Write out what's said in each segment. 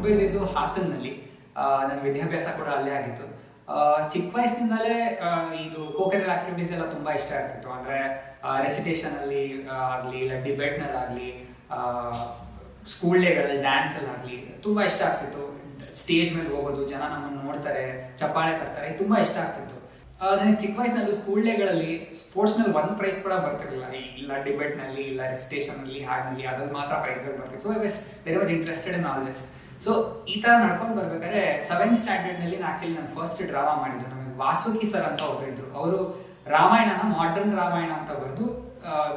ಬೆಳೆದಿದ್ದು ಹಾಸನ್ನಲ್ಲಿ. ನನ್ನ ವಿದ್ಯಾಭ್ಯಾಸ ಕೂಡ ಅಲ್ಲೇ ಆಗಿತ್ತು. ಚಿಕ್ಕ ವಯಸ್ಸಿನಿಂದಲೇ ಇದು ಕೋಕರಿಕಲ್ ಆಕ್ಟಿವಿಟೀಸ್ ಎಲ್ಲ ತುಂಬ ಇಷ್ಟ ಆಗ್ತಿತ್ತು. ಅಂದರೆ ರೆಸಿಟೇಷನಲ್ಲಿ ಆಗಲಿ, ಇಲ್ಲ ಡಿಬೇಟ್ನಲ್ಲಾಗಲಿ, ಸ್ಕೂಲ್ ಡೇಗಳಲ್ಲಿ ಡ್ಯಾನ್ಸಲ್ಲಾಗಲಿ ತುಂಬ ಇಷ್ಟ ಆಗ್ತಿತ್ತು. ಸ್ಟೇಜ್ ಮೇಲೆ ಹೋಗೋದು, ಜನ ನಮ್ಮನ್ನು ನೋಡ್ತಾರೆ, ಚಪ್ಪಾಳೆ ತರ್ತಾರೆ, ತುಂಬ ಇಷ್ಟ ಆಗ್ತಿತ್ತು. ನನಗೆ ಚಿಕ್ಕ ವಯಸ್ಸಿನಲ್ಲಿ ಸ್ಕೂಲ್ ಡೇಗಳಲ್ಲಿ ಸ್ಪೋರ್ಟ್ಸ್ನಲ್ಲಿ 1 ಪ್ರೈಸ್ ಕೂಡ ಬರ್ತಿರಲಿಲ್ಲ. ಇಲ್ಲ ಡಿಬೇಟ್ನಲ್ಲಿ, ಇಲ್ಲ ರೆಸಿಟೇಷನಲ್ಲಿ, ಹಾಡಿನಲ್ಲಿ, ಅದ್ರಲ್ಲಿ ಮಾತ್ರ ಪ್ರೈಸ್ಗಳು ಬರ್ತಿತ್ತು. So I was very much interested in all this. So ಈ ಥರ ನಡ್ಕೊಂಡು ಬರ್ಬೇಕಾದ್ರೆ 7th ಸ್ಟ್ಯಾಂಡರ್ಡ್ನಲ್ಲಿ ನಾನು ಫಸ್ಟ್ ಡ್ರಾಮಾ ಮಾಡಿದ್ದು. ನಮಗೆ ವಾಸುಕಿ ಸರ್ ಅಂತ ಒಬ್ಬರು ಇದ್ರು. ಅವರು ರಾಮಾಯಣನ ಮಾಡರ್ನ್ ರಾಮಾಯಣ ಅಂತ ಬರೆದು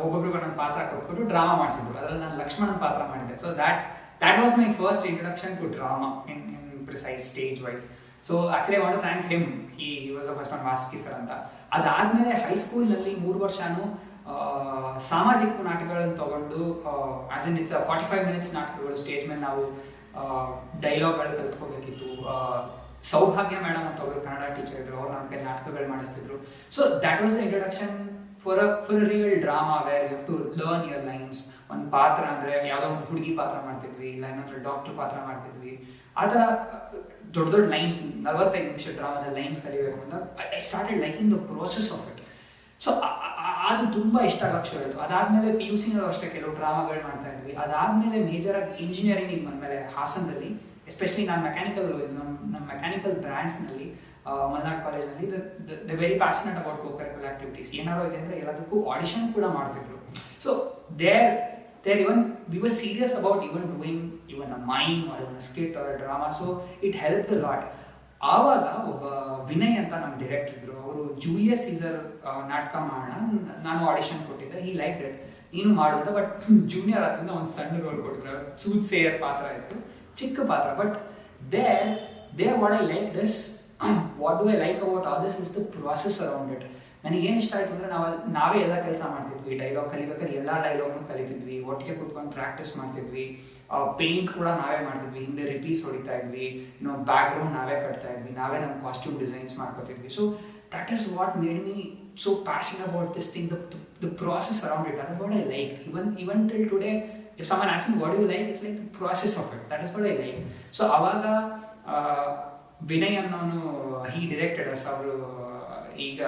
ಒಬ್ಬೊಬ್ರಿಗೆ ಒಂದೊಂದು ಪಾತ್ರ ಕೊಟ್ಬಿಟ್ಟು ಡ್ರಾಮಾ ಮಾಡಿಸಿದ್ರು. ಅದರಲ್ಲಿ ನಾನು ಲಕ್ಷ್ಮಣನ ಪಾತ್ರ ಮಾಡಿದ್ದೆ. So that was my first introduction to drama in precise stage wise. So actually I want to thank him. He was the first one, Vasuki sir ಅಂತ. ಅದಾದಮೇಲೆ ಹೈಸ್ಕೂಲ್ನಲ್ಲಿ 3 ವರ್ಷನೂ ಸಾಮಾಜಿಕ ನಾಟಕಗಳನ್ನು ತಗೊಂಡು ಆಸ್ ಇನ್ ಇಟ್ಸ್ 45 ಮಿನಿಟ್ಸ್ ನಾಟಕಗಳು. ಸ್ಟೇಜ್ ಮೇಲೆ ನಾವು ಡೈಲಾಗ್ಗಳು ಕಲ್ತ್ಕೋಬೇಕಿತ್ತು. ಸೌಭಾಗ್ಯ ಮೇಡಮ್ ಅಂತ ಒಬ್ಬರು ಕನ್ನಡ ಟೀಚರ್ ಇದ್ರು, ಅವ್ರು ನಮ್ಮ ಕೈ ನಾಟಕಗಳು ಮಾಡಿಸ್ತಿದ್ರು. So that was the introduction for a real drama where you have to learn your lines. ಒಂದು ಪಾತ್ರ ಅಂದರೆ ಯಾವುದೋ ಒಂದು ಹುಡುಗಿ ಪಾತ್ರ ಮಾಡ್ತಿದ್ವಿ, ಇಲ್ಲ ಇನ್ನೊಂದು ಡಾಕ್ಟರ್ ಪಾತ್ರ ಮಾಡ್ತಿದ್ವಿ. ಆ ಥರ ದೊಡ್ಡ ಲೈನ್ಸ್, 45 ನಿಮಿಷ ಡ್ರಾಮಾದ ಲೈನ್ಸ್ ಕಲಿಬೇಕು ಅಂದಾಗ I started liking the process of it. So ಅದು ತುಂಬ ಇಷ್ಟ ಆಗಕ್ಕೆ ಶುರು ಆಯಿತು. ಅದಾದಮೇಲೆ PUC ಅಷ್ಟೇ ಕೆಲವು ಡ್ರಾಮಾಗಳು ಮಾಡ್ತಾ ಇದ್ವಿ. ಅದಾದಮೇಲೆ ಮೇಜರಾಗಿ ಇಂಜಿನಿಯರಿಂಗಿಗೆ ಬಂದಮೇಲೆ ಹಾಸನದಲ್ಲಿ, ಎಸ್ಪೆಷಲಿ ನಾನು ನಮ್ಮ ಮೆಕ್ಯಾನಿಕಲ್ ಬ್ರ್ಯಾಂಡ್ಸ್ನಲ್ಲಿ ಮಲ್ನಾಡ್ ಕಾಲೇಜ್ನಲ್ಲಿ the very passionate about cocurricular activities. ಏನಾರೋ ಇದೆ ಅಂದರೆ ಎಲ್ಲದಕ್ಕೂ ಆಡಿಷನ್ ಕೂಡ ಮಾಡ್ತಿದ್ರು. So there even we were serious about even doing even a mime or even a skit or a drama. So it helped a lot. ಆವಾಗ ಒಬ್ಬ ವಿನಯ್ ಅಂತ ನಮ್ಮ ಡೈರೆಕ್ಟರ್ ಇದ್ರು. ಅವರು ಜೂಲಿಯಸ್ ಸೀಸರ್ ನಾಟಕ ಮಾಡೋಣ, ನಾನು ಆಡಿಷನ್ ಕೊಟ್ಟಿದ್ದೆ. ಹಿ ಲೈಕ್ ಇಟ್, ನೀನು ಮಾಡೋದ. ಬಟ್ ಜೂನಿಯರ್ ಆದ್ರಿಂದ ಒಂದು ಸಣ್ಣ ರೋಲ್ ಕೊಟ್ಟಿದ್ರು. ಸೂದ್ ಸೇಯರ್ ಪಾತ್ರ ಇತ್ತು, ಚಿಕ್ಕ ಪಾತ್ರ. But there what I like this, what do I like about all this is the process around it. ನನಗೇನು ಇಷ್ಟ ಆಯಿತು ಅಂದರೆ ನಾವೇ ಎಲ್ಲ ಕೆಲಸ ಮಾಡ್ತಿದ್ವಿ. ಡೈಲಾಗ್ ಕಲಿಬೇಕಾದ್ರೆ ಎಲ್ಲ ಡೈಲಾಗ್ನು ಕಲಿತಿದ್ವಿ, ಒಟ್ಟಿಗೆ ಕೂತ್ಕೊಂಡು ಪ್ರಾಕ್ಟೀಸ್ ಮಾಡ್ತಿದ್ವಿ. ಪೇಂಟ್ ಕೂಡ ನಾವೇ ಮಾಡ್ತಿದ್ವಿ, ಹಿಂದೆ ರಿಪೀಸ್ ಹೊಡಿತಾ ಇದ್ವಿ, ಬ್ಯಾಕ್ಗ್ರೌಂಡ್ ನಾವೇ ಕಟ್ತಾ ಇದ್ವಿ, ನಾವೇ ನಮ್ಮ ಕಾಸ್ಟ್ಯೂಮ್ ಡಿಸೈನ್ಸ್ ಮಾಡ್ಕೊತಿದ್ವಿ. So that is what made me so passionate about this thing, the process around it. That is what I like. Even till today, if someone asks me what do you like, it's like the process of it. That is what I like. So avaga Vinay annonu, he directed us. Avaru ಈಗ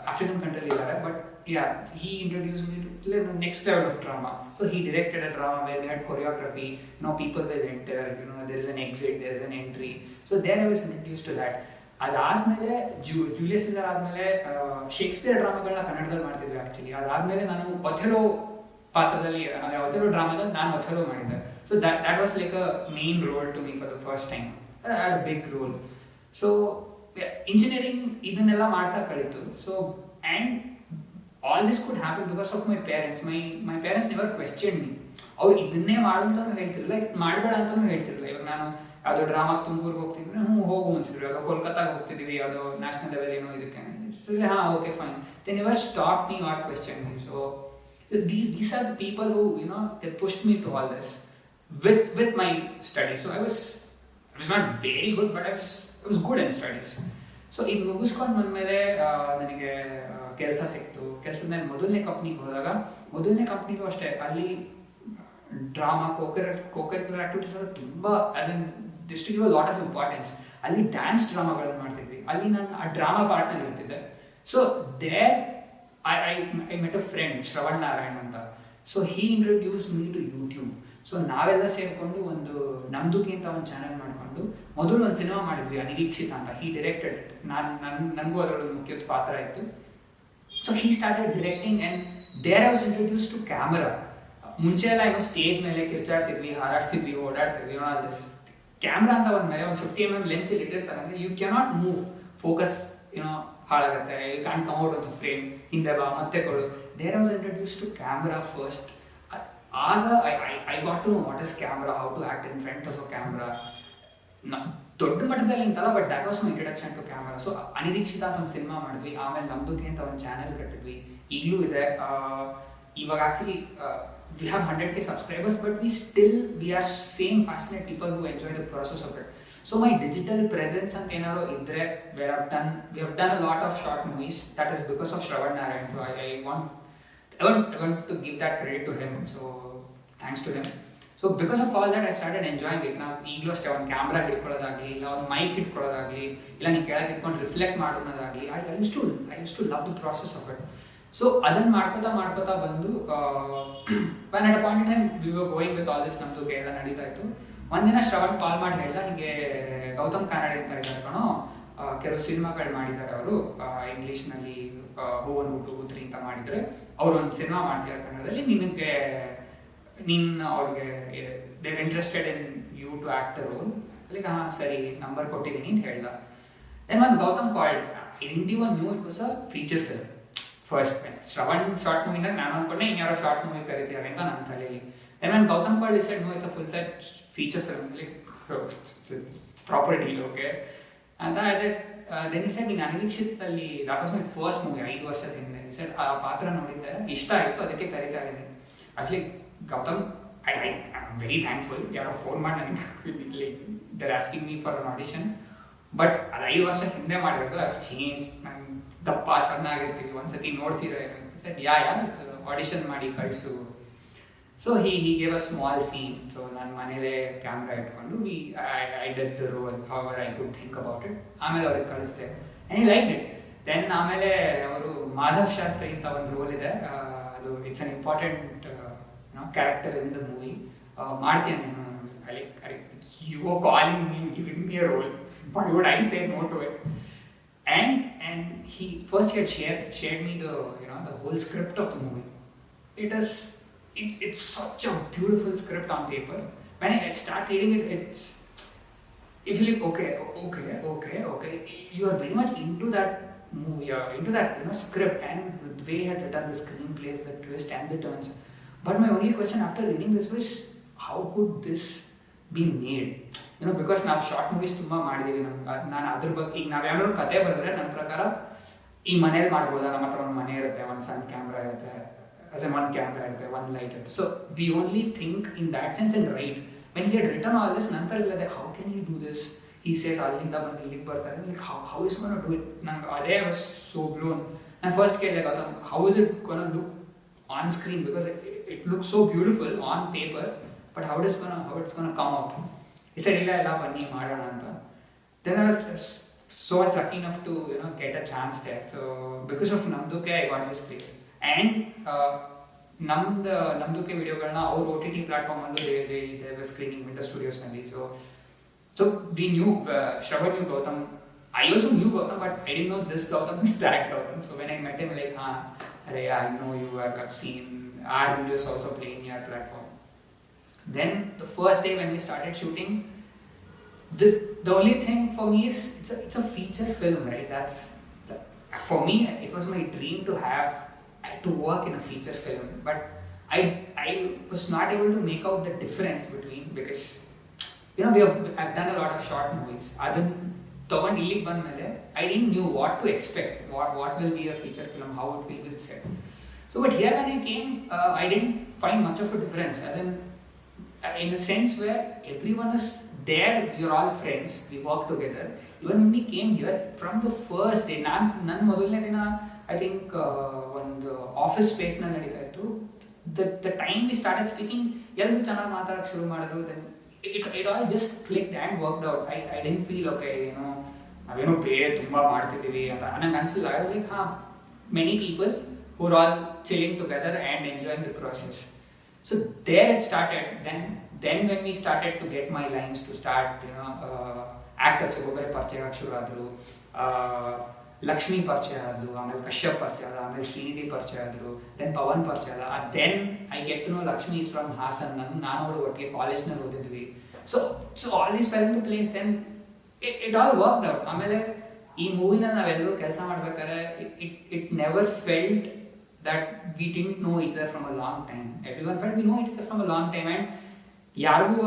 African ಕಂಟ್ರಿಲಿ ಇದ್ದಾರೆ. But he introduced me to the next level of drama. So he directed a drama where we had choreography, people will enter, there is an exit, there is an entry. So there I was introduced to that. ಅದಾದಮೇಲೆ Julius Caesar ಆದಮೇಲೆ Shakespeare ಡ್ರಾಮಾಗಳನ್ನ ಕನ್ನಡದಲ್ಲಿ ಮಾಡ್ತಿದ್ವಿ actually. ಅದಾದಮೇಲೆ ನಾನು Othello ಪಾತ್ರದಲ್ಲಿ, ಅಂದರೆ Othello ಡ್ರಾಮಾದಲ್ಲಿ ನಾನು Othello ಮಾಡಿದ್ದೆ. So that was like a main role to me for the first time. A big role. So engineering ಇದನ್ನೆಲ್ಲ ಮಾಡ್ತಾ ಕಳೀತು. So and all this could happen because of my parents. My parents never question me. ಅವ್ರು ಇದನ್ನೇ ಮಾಡು ಅಂತಲೂ ಹೇಳ್ತಿರಲಿಲ್ಲ, ಮಾಡಬೇಡ ಅಂತಲೂ ಹೇಳ್ತಿರಲಿಲ್ಲ. ಇವಾಗ ನಾನು ಯಾವುದೋ ಡ್ರಾಮಾಗೆ ತುಮಕೂರಿಗೆ ಹೋಗ್ತಿದ್ವಿ, ಹೋಗು ಅಂತಿದ್ರು. ಯಾವುದೋ ಕೋಲ್ಕತ್ತಾಗೆ ಹೋಗ್ತಿದ್ವಿ, ಯಾವುದೋ ನ್ಯಾಷನಲ್ ಲೆವೆಲ್ ಏನೋ ಇದಕ್ಕೆ, ಹಾಂ okay fine. They never stop me or question me. So these are the people who they pushed me to all this with my studies. So I was not very good, but I was good in studies. So ಈಗ ಮುಗಿಸ್ಕೊಂಡು ಬಂದಮೇಲೆ ನನಗೆ ಕೆಲಸ ಸಿಕ್ತು. ಕೆಲಸದ ಮೇಲೆ ಮೊದಲನೇ ಕಂಪ್ನಿಗೆ ಹೋದಾಗ, ಮೊದಲನೇ ಕಂಪ್ನಿಗೂ ಅಷ್ಟೇ, ಅಲ್ಲಿ ಡ್ರಾಮಾ ಕೋಕರಿಕ್ಯುಲರ್ ಆಕ್ಟಿವಿಟೀಸ್ ಎಲ್ಲ ತುಂಬ as in this to give a lot of importance. ಅಲ್ಲಿ ಡ್ಯಾನ್ಸ್ ಡ್ರಾಮಾಗಳನ್ನು ಮಾಡ್ತಿದ್ವಿ. ಅಲ್ಲಿ ನಾನು ಆ ಡ್ರಾಮಾ ಪಾರ್ಟ್ನಲ್ಲಿ ಇರ್ತಿದ್ದೆ. So there I met a friend, Shravan Narayan ಅಂತ. So he introduced me to YouTube. So ನಾವೆಲ್ಲ ಸೇರಿಕೊಂಡು ಒಂದು ನಮ್ದುಕಿ ಅಂತ ಒಂದು ಚಾನಲ್ ಮಾಡಿಕೊಂಡು ಮೊದಲು ಒಂದು ಸಿನಿಮಾ ಮಾಡಿದ್ವಿ, ಅನಿರೀಕ್ಷಿತ ಅಂತ. he directed it. ನನಗೂ ಅದರೊಳಗೆ ಮುಖ್ಯ ಪಾತ್ರ ಇತ್ತು. So he started directing and there I was introduced to camera. ಮುಂಚೆ ಎಲ್ಲ ಸ್ಟೇಜ್ ಮೇಲೆ ಕಿರ್ಚಾಡ್ತಿದ್ವಿ, ಹಾರಾಡ್ತಿದ್ವಿ, ಓಡಾಡ್ತಿದ್ವಿ. ಕ್ಯಾಮ್ರಾ ಅಂತ ಬಂದ್ಮೇಲೆ ಒಂದು 50 mm ಲೆನ್ಸ್ ಇಲ್ಲಿ ಇಟ್ಟಿರ್ತಾರೆ ಅಂದರೆ ಯು ಕ್ಯಾನಾಟ್ ಮೂವ್, ಫೋಕಸ್ ಹಾಳಾಗುತ್ತೆ, you can come out of the frame, ಹಿಂದೆ ಬಾ ಮತ್ತೆ ಕೊಡು. There I was introduce to camera first. ಆಗ I got to know what is camera, how to act in front of a camera. ದೊಡ್ಡ ಮಟ್ಟದಲ್ಲಿ ಅಂತಲ್ಲ, but that was my introduction to camera. So ಅನಿರೀಕ್ಷಿತ ಅಂತ ಒಂದು ಸಿನಿಮಾ ಮಾಡಿದ್ವಿ. ಆಮೇಲೆ ನಮ್ದುಕಿ ಅಂತ ಒಂದು ಚಾನೆಲ್ ಕಟ್ಟಿದ್ವಿ, ಈಗಲೂ ಇದೆ. ಇವಾಗ actually we have 100K subscribers, but we are same passionate people who enjoy the process of it. So my digital presence and enaro idre, where we have done a lot of short movies. That is because of Shravan Narayan. So I want to give that credit to him. So thanks to him. So because of all that I started enjoying it. ನಾವು ಈಗಲೂ ಅಷ್ಟೇ ಒಂದು camera ಹಿಡ್ಕೊಳ್ಳೋದಾಗಲಿ, ಇಲ್ಲ ಒಂದು mic ಹಿಡ್ಕೊಳ್ಳೋದಾಗಲಿ, ಇಲ್ಲ ನೀವು ಕೆಳಗೆ ಇಟ್ಕೊಂಡು ರಿಫ್ಲೆಕ್ಟ್ ಮಾಡೋದಾಗಲಿ, I use to love the process of it. So ಅದನ್ನು ಮಾಡ್ಕೋತಾ ಬಂದು one at a point time we were going with all this, ನಮ್ಮದು ಎಲ್ಲ ನಡೀತಾ ಇತ್ತು. ಒಂದಿನ ಶ್ರವಣ್ ಕಾಲ್ ಮಾಡಿ ಹೇಳ್ದ, ಹೀಗೆ ಗೌತಮ್ ಕಾನಡೆ ಅಂತ ಇದ್ದಾರೆ ಕಣೋ, ಕೆಲವು ಸಿನಿಮಾಗಳು ಮಾಡಿದ್ದಾರೆ ಅವರು ಇಂಗ್ಲೀಷ್ನಲ್ಲಿ, ಹೂವನ್ ಊಟು ಉತ್ರಿ ಅಂತ ಮಾಡಿದರೆ ಅವ್ರು ಒಂದು ಸಿನಿಮಾ ಮಾಡ್ತಿದ್ದಾರೆ ಕನ್ನಡದಲ್ಲಿ, ನೀನು ಅವ್ರಿಗೆ there interested in you to act a role. ಅಲ್ಲಿಗೆ ಹಾಂ ಸರಿ ನಂಬರ್ ಕೊಟ್ಟಿದ್ದೀನಿ ಅಂತ ಹೇಳ್ದ. Then once Gautam called, I didn't even knew it was a feature film. First Shravan short ಮೂವಿನಾಗ ನಾನು ಅನ್ಕೊಂಡೆ ಇನ್ಯಾರೋ ಶಾರ್ಟ್ ಮೂವಿ ಕರಿತಿದ್ದಾರೆ ಅಂತ ನನ್ನ ತಲೆಯಲ್ಲಿ. Then when Gautam called he said no, it's a full-fledged feature film, like it's proper deal, okay. And then he said in ಅನಿರೀಕ್ಷಿತಲ್ಲಿ, that was my first movie 5 ವರ್ಷದ ಹಿಂದೆ. he said ಆ ಪಾತ್ರ ನೋಡಿದ್ದೆ, ಇಷ್ಟ ಆಯಿತು, ಅದಕ್ಕೆ ಕರಿತಾ ಇದ್ದೀನಿ. Actually Gautam, I'm very thankful. ಯಾರೋ ಫೋನ್ ಮಾಡಿ ನನಗೆ like they're asking me for an audition. But ಅದು 5 ವರ್ಷ ಹಿಂದೆ ಮಾಡಿರೋದು, ಐ ಹ್ಯಾವ್ ಚೇಂಜ್ಡ್. ನಾನು ದಪ್ಪ ಸಣ್ಣ ಆಗಿರ್ತೀವಿ, ಒಂದ್ಸತಿ ನೋಡ್ತೀರಾ ಸರ್, ಆಡಿಷನ್ ಮಾಡಿ ಕಳಿಸು. So he gave a small scene. So ನಾನು ಮನೇಲೇ ಕ್ಯಾಮ್ರಾ ಇಟ್ಕೊಂಡು I did the role however I could think about it. ಆಮೇಲೆ ಅವ್ರಿಗೆ ಕಳಿಸ್ದೆ and he liked it. Then ಆಮೇಲೆ ಅವರು ಮಾಧವ್ ಶಾಸ್ತ್ರಿ ಅಂತ ಒಂದು ರೋಲ್ ಇದೆ, ಅದು it's an important character in the movie. ಮಾಡ್ತೀನಿ ನಾನು, you were calling me, giving me a role, why would I say no to it? And he had shared me the whole script of the movie. It's such a beautiful script on paper. When I start reading it, if you like, okay, you are very much into that movie, into that script, and the way he had written the screenplays, the twist and the turns. But my only question after reading this was, how could this be made? Because ನಾವು short movies ತುಂಬ ಮಾಡಿದ್ದೀವಿ. ನಾನು ಅದ್ರ ಬಗ್ಗೆ ಈಗ ನಾವು ಯಾವ್ದಾದ್ರು ಕತೆ ಬರೆದ್ರೆ ನನ್ನ ಪ್ರಕಾರ ಈ ಮನೇಲಿ ಮಾಡ್ಬೋದಾ, ನಮ್ಮ ಹತ್ರ ಒಂದು ಮನೆ ಇರುತ್ತೆ, ಒಂದು ಸಣ್ಣ ಕ್ಯಾಮ್ರಾ ಇರುತ್ತೆ, ಒಂದು ಕ್ಯಾಮ್ರಾ ಇರುತ್ತೆ, ಒಂದು ಲೈಟ್ ಇರುತ್ತೆ. So we only think in that sense and right. When he had return all this, ನಂತರ ಇಲ್ಲದೆ how can you do this, ಈ ಸೇಸ್ ಅಲ್ಲಿಂದ ಬಂದು ಇಲ್ಲಿಗೆ ಬರ್ತಾರೆ, like how is gonna do it. ನಂಗೆ ಅದೇ ವಾಸ್ ಸೋ ಬ್ಲೋನ್. ನಾನು ಫಸ್ಟ್ ಕೇಳಿದೆ Gautam, how is it gonna look on screen, because it look so beautiful on paper, but how it's gonna come out. He said, ಇಲ್ಲ ಬನ್ನಿ ಮಾಡೋಣ ಅಂತ. Then I was so much lucky enough to get a chance there. So because of Namduke, I got this place. And Namduke ವಿಡಿಯೋಗಳನ್ನ ಅವ್ರ OTT platform ಅಲ್ಲೂ they were screening Winter Studios ನಲ್ಲಿ. So we knew, Shravan knew Gautam. I also knew Gautam, but I didn't know this Gautam is that Gautam. So when I met him, like, I know you, I've seen our videos also playing your platform. Then the first day when we started shooting, the only thing for me is it's a feature film, right? For me, it was my dream to work in a feature film, but I was not able to make out the difference between, because I've done a lot of short movies. Adhan ತಗೊಂಡು ಇಲ್ಲಿಗೆ ಬಂದ ಮೇಲೆ I didn't knew what to expect, what will be a feature film, how it will be set. So but here when I came, I didn't find much of a difference, as in a sense where everyone is there, we are all friends, we work together. Even when we came here, from the first day, ನನ್ನ ಮೊದಲನೇ ದಿನ I think ಒಂದು office ಸ್ಪೇಸ್ನಲ್ಲಿ ನಡೀತಾ ಇತ್ತು. the time we started speaking, ಎಲ್ಲರೂ ಚೆನ್ನಾಗಿ ಮಾತಾಡೋಕ್ಕೆ ಶುರು ಮಾಡಿದ್ರು. then it all just clicked and worked out. I didn't feel okay, ನಾವೇನೋ ಬೇರೆ ತುಂಬ ಮಾಡ್ತಿದ್ದೀವಿ ಅಂತ ನಂಗೆ ಅನಿಸಿಲ್ಲ. I was like, many people who are all chilling together and enjoying the process. So there it started. Then when we started to get my lines to start, actors ಒಬ್ಬೊಬ್ಬರೇ ಪರಿಚಯ ಆಗಕ್ಕೆ ಶುರು ಆದರು. ಲಕ್ಷ್ಮಿ ಪರಿಚಯ ಆದಳು, ಆಮೇಲೆ ಕಶ್ಯಪ್ ಪರಿಚಯ ಆದ, ಆಮೇಲೆ ಶ್ರೀನಿಧಿ ಪರಿಚಯ ಆದರು, ದೆನ್ ಪವನ್ ಪರಿಚಯ ಆದ. Then I get to know Lakshmi is from Hassan. ನಾನು ಅವರು ಒಟ್ಟಿಗೆ ಕಾಲೇಜ್ನಲ್ಲಿ ಓದಿದ್ವಿ. So all these fell to place. Then it all worked out. ಆಮೇಲೆ ಈ ಮೂವಿನಲ್ಲಿ ನಾವೆಲ್ಲರೂ ಕೆಲಸ ಮಾಡ್ಬೇಕಾದ್ರೆ it never felt that we didn't know each other from a long time. Everyone felt we know each other from a long time, and ಯಾರಿಗೂ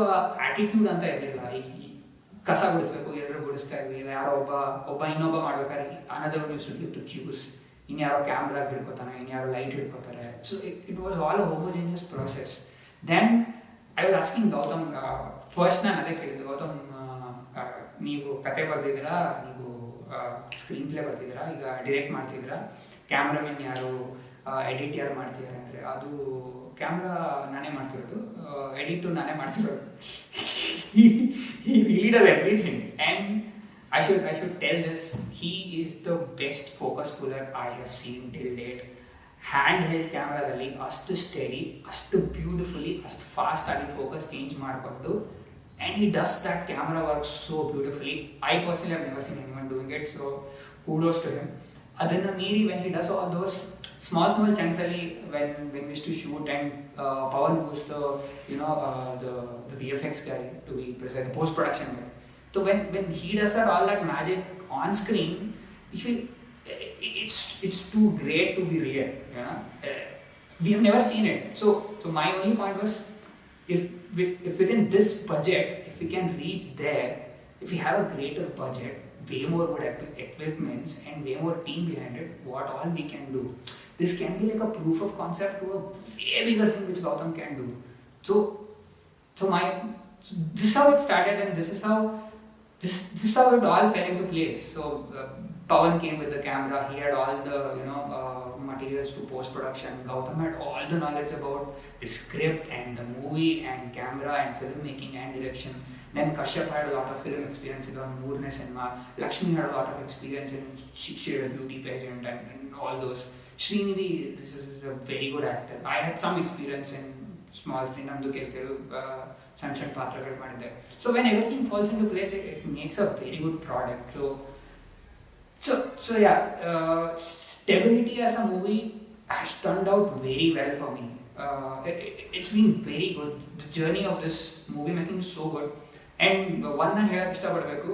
attitude ಅಂತ ಇರಲಿಲ್ಲ. ಈಗ ಕಸ ಗುಡಿಸ್ಬೇಕು, ಎಲ್ಲರೂ ಗುಡಿಸ್ತಾ ಇದ್ವಿ, ಇಲ್ಲ ಯಾರೋ ಒಬ್ಬ ಇನ್ನೊಬ್ಬ ಮಾಡ್ಬೇಕಾದ್ರೆ another use to give the cues, ಇನ್ಯಾರೋ ಕ್ಯಾಮ್ರಾ ಹಿಡ್ಕೋತಾನೆ, ಇನ್ಯಾರೋ ಲೈಟ್ ಹಿಡ್ಕೋತಾರೆ. So it was all a homogeneous process. Then I was asking Gautam, first ನಾನು ಅದೇ ಕೇಳಿದ್ದು, ಗೌತಮ್ ನೀವು ಕತೆ ಬರ್ದಿದ್ದೀರಾ, ನೀವು ಸ್ಕ್ರೀನ್ ಪ್ಲೇ ಬರ್ತಿದ್ದೀರಾ, ಈಗ ಡಿರೆಕ್ಟ್ ಮಾಡ್ತಿದ್ದೀರಾ, ಕ್ಯಾಮ್ರಾಮನ್ ಯಾರು, ಎಡಿಟ್ ಯಾರು ಮಾಡ್ತಿದ್ದಾರೆ ಅಂದರೆ ಅದು ಕ್ಯಾಮ್ರಾ ನಾನೇ ಮಾಡ್ತಿರೋದು, ಎಡಿಟು ನಾನೇ ಮಾಡ್ತಿರೋದು. he really does everything, and I should tell this, he is the best focus puller I have seen till date. Hand held ಕ್ಯಾಮ್ರಾದಲ್ಲಿ ಅಷ್ಟು ಸ್ಟಡಿ, ಅಷ್ಟು ಬ್ಯೂಟಿಫುಲಿ, ಅಷ್ಟು ಫಾಸ್ಟ್ ಆಗಿ ಫೋಕಸ್ ಚೇಂಜ್ ಮಾಡಿಕೊಂಡು, and he does that camera work so beautifully. I personally have never seen anyone doing it, so kudos to him. ಅದನ್ನು ಮೀರಿ when he does all those small ಚಂಕ್ಸಲ್ಲಿ when wish to shoot, and Pavan was the the VFX guy, to be precise, the post production guy. So when he does all that magic on screen, you feel it's too great to be real, you know. We have never seen it. So my only point was, if within this budget, if we can reach there, if we have a greater budget, way more good equipments and way more team behind it, what all we can do. This can be like a proof of concept to a way bigger thing which Gautam can do. So this is how it started, and this is how it all fell into place. So Pawan came with the camera, he had all the materials to post production. Gautam had all the knowledge about the script and the movie and camera and filmmaking and direction. Then Kashyap had a lot of film experience in Moorne cinema. Lakshmi had a lot of experience in she had a beauty pageant and all those. Srinidhi, this is a very good actor. I had some experience in small screen, namdu kelteru sunshine patragal madide. So when everything falls into place, it makes a very good product. So yeah, Stability as a movie has turned out very well for me. It's been very good. The journey of this movie making is so good. And one ನಾನು ಹೇಳಕ್ಕೆ ಇಷ್ಟಪಡಬೇಕು,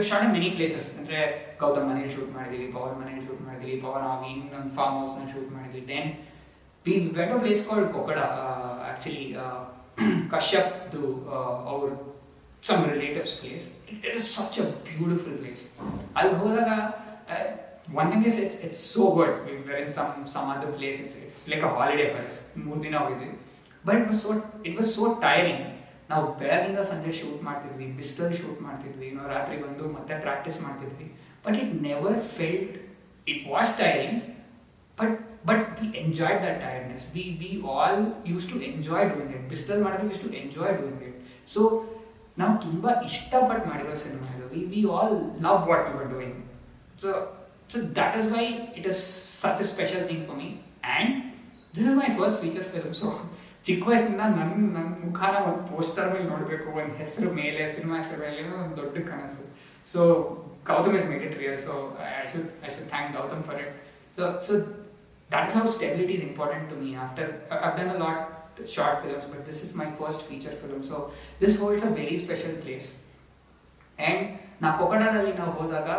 short in many places. ಅಂದರೆ ಗೌತಮ್ ಮನೇಲಿ shoot ಮಾಡಿದ್ದೀವಿ, ಪವನ್ ಮನೇಲಿ shoot ಮಾಡಿದ್ದೀವಿ, ಪವನ್ ಆಗಿ ಇನ್ನೊಂದು form ಹೌಸ್ನಲ್ಲಿ ಶೂಟ್ ಮಾಡಿದ್ವಿ. Then we went a place called Kokada, actually ಕಶ್ಯಪ್ದು ಅವ್ರ some relatives place. It is such a beautiful place. ಅಲ್ಲಿ ಹೋದಾಗ one thing is it's so good. We were in some other place. It's like a holiday for us. 3 ದಿನ ಹೋಗಿದ್ವಿ. But it was so tiring. ನಾವು ಬೆಳಗಿಂದ ಸಂಜೆ shoot ಮಾಡ್ತಿದ್ವಿ, ಬಿಸಿಲಲ್ಲಿ shoot ಮಾಡ್ತಿದ್ವಿ, ರಾತ್ರಿ ಬಂದು ಮತ್ತೆ ಪ್ರಾಕ್ಟೀಸ್ ಮಾಡ್ತಿದ್ವಿ. But it never felt, it was tiring, but we enjoyed that tiredness. We all used to enjoy doing it. ಬಿಸಿಲಲ್ಲಿ ಮಾಡಿದ್ರೆ we used to enjoy doing it. So ನಾವು ತುಂಬ ಇಷ್ಟಪಟ್ಟು ಮಾಡಿರೋ ಸಿನಿಮಾ ಇದು. We all love what we were doing. So that is why it is such A special thing for me, and this is my first feature film. So ಚಿಕ್ಕ ವಯಸ್ಸಿಂದ ನನ್ನ ಮುಖಾನ ಒಂದು ಪೋಸ್ಟರ್ ಮೇಲೆ ನೋಡಬೇಕು, ಒಂದು ಹೆಸರು ಮೇಲೆ, ಸಿನಿಮಾ ಹೆಸರು ಮೇಲೆ ಒಂದು ದೊಡ್ಡ ಕನಸು. So Gautam is made it real. So I should thank Gautam for it. So that is how stability is important to me. After I've done a lot short films, but this is my first feature film, so this holds a very special place. And na Kokadalli na hodaga,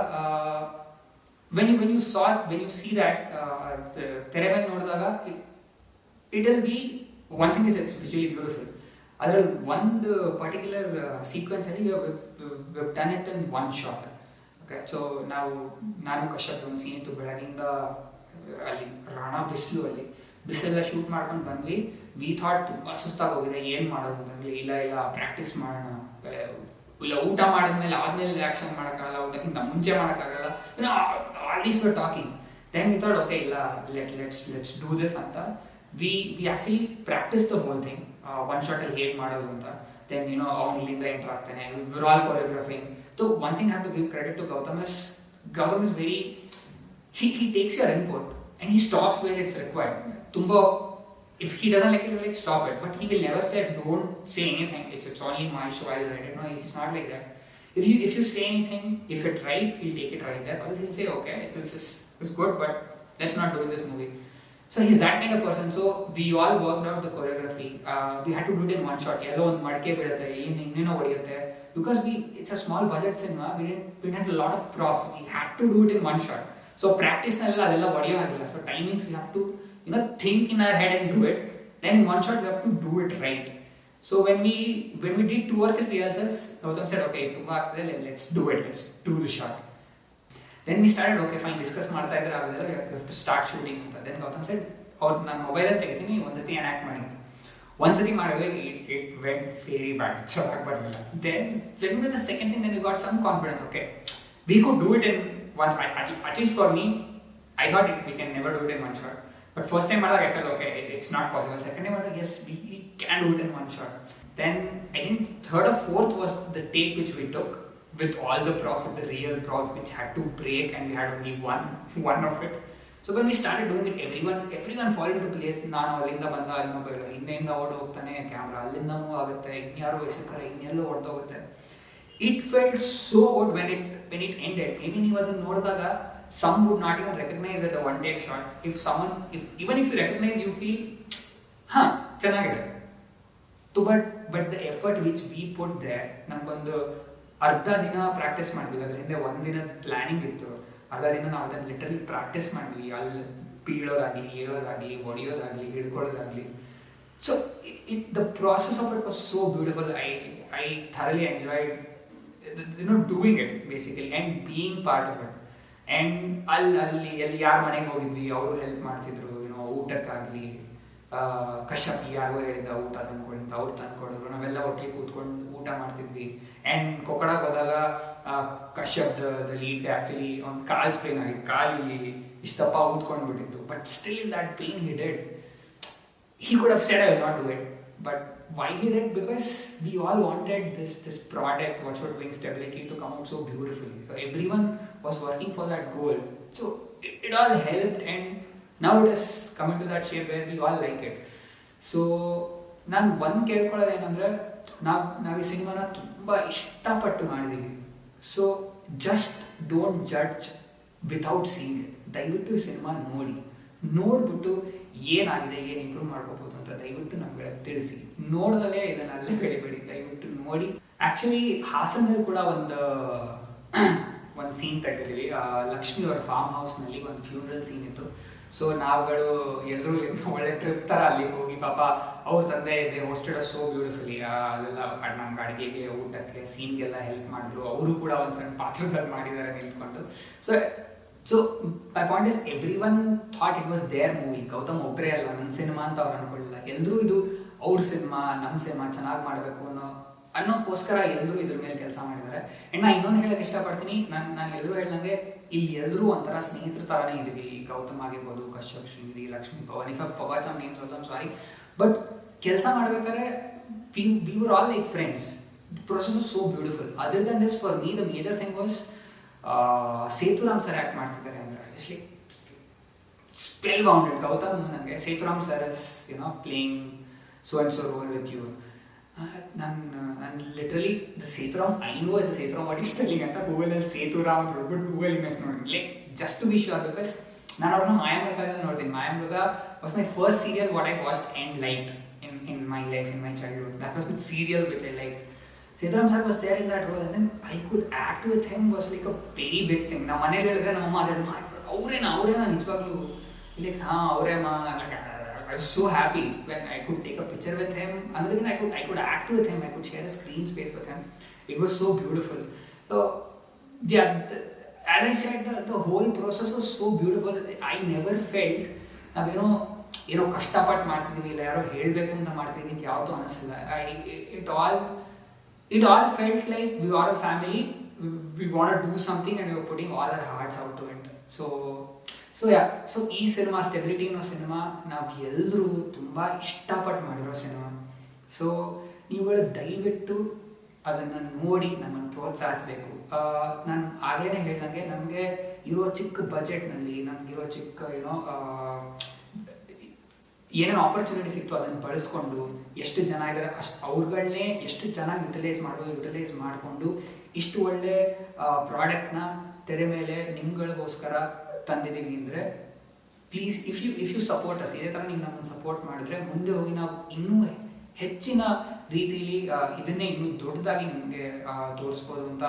when you see that tere mele nodidaga, it will be, one thing is it's visually beautiful. Adral one particular sequence alli we've done it in one shot. Okay, so now nanu Kashyap ಒಂದು scene ಇತ್ತು, ಬೆಳಗಿಂದ ಅಲ್ಲಿ Rana ಬಿಸಿಲೆಲ್ಲ shoot ಮಾಡ್ಕೊಂಡು ಬಂದ್ವಿ. We thought ತುಂಬ ಸುಸ್ತಾಗಿ ಹೋಗಿದೆ, ಏನು ಮಾಡೋದು ಅಂತಂದ್ರೆ, ಇಲ್ಲ ಪ್ರಾಕ್ಟೀಸ್ ಮಾಡೋಣ, ಇಲ್ಲ ಊಟ ಮಾಡಿದ್ಮೇಲೆ ಆದ್ಮೇಲೆ ರಿಯಾಕ್ಷನ್ ಮಾಡೋಕ್ಕಾಗಲ್ಲ, ಊಟಕ್ಕಿಂತ ಮುಂಚೆ ಮಾಡೋಕ್ಕಾಗಲ್ಲ, all these were talking. Then we thought okay, ಇಲ್ಲ ಲೆಟ್ಸ್ ಡೂ ದಿಸ್ ಅಂತ. We actually practice the whole thing, one ಶಾಟಲ್ಲಿ ಹೇಗೆ ಮಾಡೋದು ಅಂತ. ದೆನ್ ಅವ್ನು ಇಲ್ಲಿಂದ ಎಂಟರ್ ಆಗ್ತಾನೆ, we're all choreographing. So one thing have to give credit to Gautam is very, he takes your input and he stops where it's required. If he doesn't like it, he'll stop it, but he will never say don't say anything, it's only my show, I'll write it. No, he's not like that. If you say anything, if it's right, he'll take it right there, or he'll say okay, this is good, but let's not do in this movie. So he's that kind of person. So we all worked out the choreography. We had to do it in one shot. Yellow on madke bidutte, inneno hodiyutte, because it's a small budget cinema. We didn't have a lot of props. We had to do it in one shot. So practice nalla adella hodiyo hagilla. So timings we have to think in our head and do it. Then in one shot we have to do it right. So when we did 2 or 3 rehearsals, Gautam said okay, tumba agtide, let's do it, let's do the shot. Then we started, okay fine, discuss ಮಾಡ್ತಾ ಇದ್ರೆ ಆಗಲ್ಲ, we have to start shooting ಅಂತ. Then Gautam said, ಅವ್ರು ನಾನು ಮೊಬೈಲಲ್ಲಿ ತೆಗಿತೀನಿ, ಒಂದ್ಸತಿ enact ಮಾಡಿ ಅಂತ. ಒಂದ್ಸತಿ ಮಾಡಿದ್ರೆ it went very bad, so ಆಗಬಾರ್ದಿಲ್ಲ. Then with the second thing, then we got some confidence. Okay, we could do it in one, at least for me, I thought we can never do it in one shot. But first time ಮಾಡಿದಾಗ I fell okay it's not possible. Second time ಮಾಡಿದಾಗ yes we can do it in one shot. Then I think third or fourth was the take which we took with all the props, with the real props which had to break, and we had only one of it. So when we started doing it, everyone fall into place. ನಾನು ಅಲ್ಲಿಂದ ಬಂದ ಇನ್ನೊಬ್ಬ ಹಿಂದೆಯಿಂದ ಓಡಿ ಹೋಗ್ತಾನೆ, camera ಅಲ್ಲಿಂದ move ಆಗುತ್ತೆ, ಇನ್ಯಾರೋ ಎಸೆತಾರೆ, ಇನ್ನೆಲ್ಲೋ ಹೊಡೆದೋಗುತ್ತೆ. It felt so good when it ended. Maybe ನೀವು ಅದನ್ನ ನೋಡಿದಾಗ some would not even recognize it a one take shot. Even if you recognize, you feel ಚೆನ್ನಾಗಿದೆ. But the effort which we put there, ನಮಗೊಂದು ಅರ್ಧ ದಿನ practice ಮಾಡಿದ್ವಿ. ಅದ್ರ ಹಿಂದೆ ಒಂದಿನ ಪ್ಲಾನಿಂಗ್ ಇತ್ತು. ಅರ್ಧ ದಿನ ನಾವು ಅದನ್ನು ಲಿಟರಲಿ ಪ್ರಾಕ್ಟೀಸ್ ಮಾಡಿದ್ವಿ. ಅಲ್ಲಿ ಬೀಳೋದಾಗಲಿ, ಏಳೋದಾಗಲಿ, ಹೊಡೆಯೋದಾಗಲಿ, ಹಿಡ್ಕೊಳ್ಳೋದಾಗಲಿ. So the process of it was so beautiful. I thoroughly enjoyed doing it basically and being part of it. And ಅಲ್ಲಿ ಯಾರ ಮನೆಗೆ ಹೋಗಿದ್ವಿ, ಅವರು ಹೆಲ್ಪ್ ಮಾಡ್ತಿದ್ರು, ಊಟಕ್ಕಾಗಲಿ. ಕಶ್ಯಪ್ ಯಾರಿಗೋ ಹೇಳಿದ್ದ ಊಟ ತಂದ್ಕೊಡಿ ಅಂತ, ಅವ್ರು ತಂದ್ಕೊಡೋರು. ನಾವೆಲ್ಲ ಒಟ್ಟಿಗೆ ಕೂತ್ಕೊಂಡು ಊಟ ಮಾಡ್ತಿದ್ವಿ. ಆ್ಯಂಡ್ ಕೊಕ್ಕಡಕ್ಕೆ ಹೋದಾಗ ಕಶ್ಯಪ್ ದ ಲೀಡ್ ಆ್ಯಕ್ಚುಲಿ ಒಂದು ಕಾಲ್ ಸ್ಪ್ರೇನ್ ಆಗಿತ್ತು, ಕಾಲಲ್ಲಿ ಇಷ್ಟಪ್ಪ ಊದ್ಕೊಂಡು ಬಿಟ್ಟಿತ್ತು. But still that pain he did. He could have said I will not do it, but why he did? Because we all wanted this product, Watch What Wings Stability, to come out so beautifully. So everyone was working for that goal. So it all helped, and now it has come into that shape where we all like it. So ನಾನು ಒಂದು ಕೇಳ್ಕೊಳ್ಳೋದು ಏನಂದರೆ, ನಾವು ಈ ಸಿನಿಮಾನ ತುಂಬ ಇಷ್ಟಪಟ್ಟು ಮಾಡಿದ್ದೀವಿ. So just don't judge without seeing it. ದಯವಿಟ್ಟು ಈ ಸಿನಿಮಾ ನೋಡಿಬಿಟ್ಟು ಏನಾಗಿದೆ, ಏನು ಇಂಪ್ರೂವ್ ಮಾಡ್ಕೋಬೋದು ಅಂತ ದಯವಿಟ್ಟು ನಮ್ಗೆ ತಿಳಿಸಿ. ನೋಡ್ದಲೇ ಇದನ್ನು ಅಲ್ಲೇ ಬೆಳಿಬೇಡಿ, ದಯವಿಟ್ಟು ನೋಡಿ. ಆ್ಯಕ್ಚುಲಿ ಹಾಸನಲ್ಲಿ ಕೂಡ ಒಂದು ಸೀನ್ ತೆಗೆದಿದ್ದೀವಿ. ಲಕ್ಷ್ಮಿ ಅವರ ಫಾರ್ಮ್ ಹೌಸ್ನಲ್ಲಿ ಒಂದು ಫ್ಯೂನರಲ್ ಸೀನ್ ಇತ್ತು. ಸೊ ನಾವುಗಳು ಎಲ್ಲರೂ ಒಳ್ಳೆ ಟ್ರಿಪ್ ಥರ ಅಲ್ಲಿಗೆ ಹೋಗಿ, ಪಾಪ ಅವ್ರ ತಂದೆ ಇದೆ ಹೋಸ್ಟೆಡ್ ಸೋ ಬ್ಯೂಟಿಫುಲಿ. ಅಲ್ಲೆಲ್ಲ ನಮ್ಗೆ ಅಡುಗೆಗೆ, ಊಟಕ್ಕೆ, ಸೀನ್ಗೆಲ್ಲ ಹೆಲ್ಪ್ ಮಾಡಿದ್ರು. ಅವರು ಕೂಡ ಒಂದು ಸಣ್ಣ ಪಾತ್ರದಲ್ಲಿ ಮಾಡಿದ್ದಾರೆ ನಿಂತ್ಕೊಂಡು. So my point is, everyone thought it was their movie. Gautam ಒಬ್ಬರೇ ಅಲ್ಲ ನನ್ನ ಸಿನಿಮಾ ಅಂತ ಅವ್ರು ಅನ್ಕೊಳ್ಳಿಲ್ಲ. ಎಲ್ಲರೂ ಇದು ಅವ್ರ ಸಿನಿಮಾ, ನಮ್ಮ ಸಿನಿಮಾ ಚೆನ್ನಾಗಿ ಮಾಡಬೇಕು ಅನ್ನೋಕ್ಕೋಸ್ಕರ ಎಲ್ಲರೂ ಇದ್ರ ಮೇಲೆ ಕೆಲಸ ಮಾಡಿದ್ದಾರೆ. ಆ್ಯಂಡ್ ನಾನು ಇನ್ನೊಂದು ಹೇಳಕ್ಕೆ ಇಷ್ಟಪಡ್ತೀನಿ, ನಾನು ಎಲ್ಲರೂ ಹೇಳ್ದಂಗೆ ಇಲ್ಲಿ ಎಲ್ಲರೂ ಒಂಥರ ಸ್ನೇಹಿತರ ಥರನೇ ಇದ್ದೀವಿ. ಗೌತಮ್ ಆಗಿರ್ಬೋದು, Kashyap, Shrinidhi, Lakshmi, Pavan, if I forgot some names also, I am sorry. But ಕೆಲಸ ಮಾಡ್ಬೇಕಾದ್ರೆ we were all like friends. The process was so beautiful. Other than this, for me the major thing was Sethuram sir act ಮಾಡ್ತಿದ್ದಾರೆ ಅಂದರೆ it's like spell bounded. Gautam ನನಗೆ Sethuram sir is playing so and so role with you. ನಾನು literally the Sethuram, I know is Sethuram what is telling ಅಂತ ಗೂಗಲಲ್ಲಿ ಸೇತುರಾಮ್ ಅಂತ ಹೇಳ್ಬಿಟ್ಟು Google image ನೋಡಿ, like just to be sure. Because ನಾನು ಅವ್ರನ್ನ ಮಾಯಾಮೃಗದಲ್ಲಿ ನೋಡ್ತೀನಿ. Mayamriga was my first serial what I watched and liked in my life, in my childhood. That was the serial which I liked. Sethuram sir was there in that role, and I could act with him was like a very big thing. Na maneli ಹೇಳಿದ್ರೆ ನಮ್ಮ ಅಮ್ಮ ಅದನ್ನ ಅವರೇನಾ ನಿಜವಾಗ್ಲೂ like ಅವರೇಮ್ಮ. I was so happy when I could take a picture with him. Another thing, I could act with him. I could share a screen space with him. It was so beautiful. So yeah, as I said, the whole process was so beautiful. I never felt ಏನೋ ಕಷ್ಟಪಟ್ಟು ಮಾಡ್ತಿದ್ದೀವಿ, ಇಲ್ಲ ಯಾರೋ ಹೇಳಬೇಕು ಅಂತ ಮಾಡ್ತಿದ್ದೀನಿ ಅಂತ ಯಾವತ್ತೂ ಅನಿಸಿಲ್ಲ. It all felt like we are a family. We want to do something and we are putting all our hearts out to it. So ಈ ಸಿನಿಮಾ ಸ್ಟೆಬಿಲಿಟಿ ಅನ್ನೋ ಸಿನಿಮಾ ನಾವು ಎಲ್ಲರೂ ತುಂಬ ಇಷ್ಟಪಟ್ಟು ಮಾಡಿರೋ ಸಿನಿಮಾ. ಸೊ ನೀವುಗಳು ದಯವಿಟ್ಟು ಅದನ್ನು ನೋಡಿ ನಮ್ಮನ್ನು ಪ್ರೋತ್ಸಾಹಿಸಬೇಕು. ನಾನು ಆಗಲೇ ಹೇಳ್ದಂಗೆ ನಮಗೆ ಇರೋ ಚಿಕ್ಕ ಬಜೆಟ್ನಲ್ಲಿ, ನಮಗಿರೋ ಚಿಕ್ಕ ಏನೇನು ಆಪರ್ಚುನಿಟಿ ಸಿಕ್ತು ಅದನ್ನು ಬಳಸ್ಕೊಂಡು, ಎಷ್ಟು ಜನ ಇದ್ದಾರೆ ಅಷ್ಟು ಅವ್ರುಗಳನ್ನೇ ಎಷ್ಟು ಚೆನ್ನಾಗಿ ಯುಟಿಲೈಸ್ ಮಾಡಿಕೊಂಡು ಇಷ್ಟು ಒಳ್ಳೆ ಪ್ರಾಡಕ್ಟ್ನ ತೆರೆ ಮೇಲೆ ನಿಮ್ಗಳಿಗೋಸ್ಕರ ತಂದಿದ್ದೀವಿ ಅಂದರೆ please if you support us. ಇದೇ ಥರ ನೀವು ನಮ್ಮನ್ನು ಸಪೋರ್ಟ್ ಮಾಡಿದ್ರೆ ಮುಂದೆ ಹೋಗಿ ನಾವು ಇನ್ನೂ ಹೆಚ್ಚಿನ ರೀತಿಯಲ್ಲಿ ಇದನ್ನೇ ಇನ್ನೂ ದೊಡ್ಡದಾಗಿ ನಿಮಗೆ ತೋರಿಸ್ಬೋದು ಅಂತ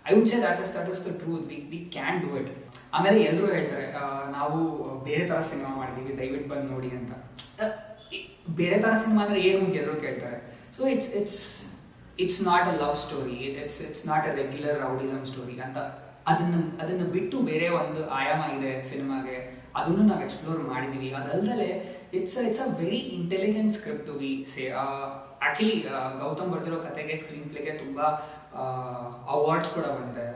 I would say that is the truth. V can do it. ಆಮೇಲೆ ಎಲ್ಲರೂ ಹೇಳ್ತಾರೆ ನಾವು ಬೇರೆ ಥರ ಸಿನಿಮಾ ಮಾಡಿದ್ದೀವಿ, ದಯವಿಟ್ಟು ಬಂದು ನೋಡಿ ಅಂತ. ಬೇರೆ ಥರ ಸಿನಿಮಾ ಅಂದರೆ ಏನು ಅಂತ ಎಲ್ಲರೂ ಕೇಳ್ತಾರೆ. So it's not a love story, it's not a regular rowdyism story ಅಂತ. ಅದನ್ನು ಬಿಟ್ಟು ಬೇರೆ ಒಂದು ಆಯಾಮ ಇದೆ ಸಿನಿಮಾಗೆ, ಅದನ್ನು ನಾವು ಎಕ್ಸ್ಪ್ಲೋರ್ ಮಾಡಿದ್ದೀವಿ. ಅದಲ್ಲದೆ it's a very intelligent script to be say. Actually Gautam ಬರ್ದಿರೋ ಕತೆಗೆ, ಸ್ಕ್ರೀನ್ ಪ್ಲೇಗೆ ತುಂಬ ಅವಾರ್ಡ್ಸ್ ಕೂಡ ಬಂದಿದೆ.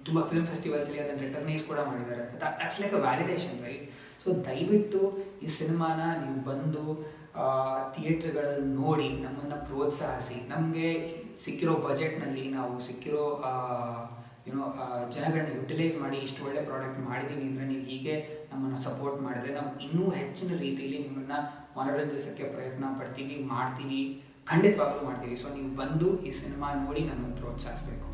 ತುಂಬ ಫಿಲ್ಮ್ ಫೆಸ್ಟಿವಲ್ಸಲ್ಲಿ ಅದನ್ನು ರೆಕಗ್ನೈಸ್ ಕೂಡ ಮಾಡಿದ್ದಾರೆ. That's like a validation, right? So ದಯವಿಟ್ಟು ಈ ಸಿನಿಮಾನ ನೀವು ಬಂದು ಥಿಯೇಟ್ರ್ಗಳಲ್ಲಿ ನೋಡಿ ನಮ್ಮನ್ನು ಪ್ರೋತ್ಸಾಹಿಸಿ. ನಮಗೆ ಸಿಕ್ಕಿರೋ ಬಜೆಟ್ನಲ್ಲಿ ನಾವು ಸಿಕ್ಕಿರೋ ಜನಗಳನ್ನ ಯುಟಿಲೈಸ್ ಮಾಡಿ ಇಷ್ಟು ಒಳ್ಳೆ ಪ್ರಾಡಕ್ಟ್ ಮಾಡಿದ್ದೀವಿ ಅಂದರೆ ನೀವು ಹೀಗೆ ನಮ್ಮನ್ನು ಸಪೋರ್ಟ್ ಮಾಡಿದ್ರೆ ನಾವು ಇನ್ನೂ ಹೆಚ್ಚಿನ ರೀತಿಯಲ್ಲಿ ನಿಮ್ಮನ್ನು ಮನೋರಂಜಿಸೋಕ್ಕೆ ಪ್ರಯತ್ನ ಪಡ್ತೀವಿ, ಮಾಡ್ತೀವಿ, ಖಂಡಿತವಾಗ್ಲೂ ಮಾಡ್ತೀವಿ. ಸೊ ನೀವು ಬಂದು ಈ ಸಿನಿಮಾ ನೋಡಿ ನಮ್ಮನ್ನು ಪ್ರೋತ್ಸಾಹಿಸಬೇಕು.